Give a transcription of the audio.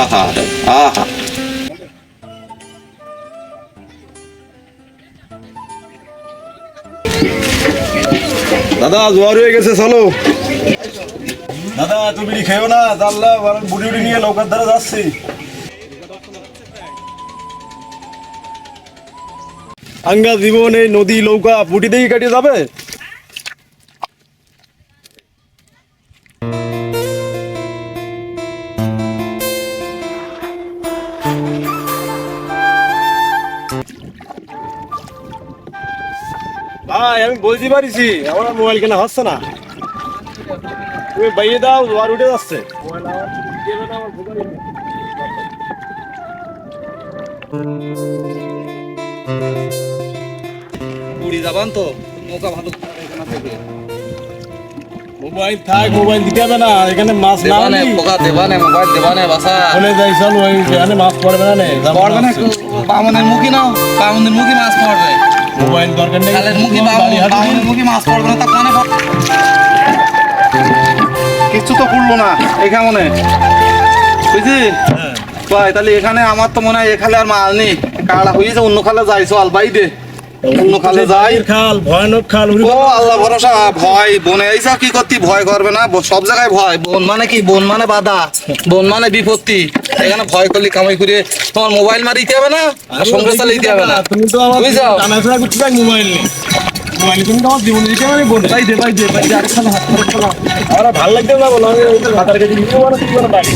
আহা আহা দাদা জোয়ার হয়ে গেছে, চলো। দাদা তুমি খেয়েও না, জানলা বুড়ি উড়ি নিয়ে নৌকার ধারে যাচ্ছি। আঙ্গা জীবন এই নদী নৌকা বুটি দিয়ে কাটিয়ে যাবে। ভাই আমি বলতে পারিছি, আমার মোবাইল কেনা হচ্ছে না। তুমি বাইয়ে দাও, জোয়ার উঠে যাচ্ছে। পুরী যাবান তো নৌকা ভালো থেকে মোবাইল থাক, মোবাইল দিতে হবে না, এখানে মাছ না দেবানে পোকা দেবানে মোবাইল দেবানে বাসা বলে যাই চল, ওই এখানে মাছ পড়বে না নে, পড়বে না। বামনের মুখী নাও, বামনের মুখী মাছ পড়বে। মোবাইল দরকার নেই, কালের মুখী বামনের মুখী মাছ পড়বে না, তা কানে কিছু তো পড়লো না এই কেমনে বুঝলি ভাই। তাহলে এখানে আমার তো মনে হয় এখানে আর মাল নেই, কাড়া হয়েছে, অন্য খালে যাই চল বাই দে, অন্য খালে যাই। খাল ভয়ানক খাল। ও আল্লাহ ভরসা, ভয় বনে এইসা কি করতি, ভয় করবে না, সব জায়গায় ভয়। বন মানে কি, বন মানে বাধা, বন মানে বিপত্তি। এখানে ভয় করলি কামাই করে তোমার মোবাইল মারিতে হবে না, সঙ্গে চালিয়ে দিতে হবে না। তুমি তো আমার বুঝছো টানাছড়া করতে পারি, মোবাইল নেই। মোবাইল তুমি তো আমার জীবন দিতে আমি বলে ভাই দে ভাই দে ভাই দে, আরেকখানে হাত করে চলো। আমার ভালো লাগছে না, বলো আমি হাতার কাছে নিয়ে মানে কি করে বাড়ি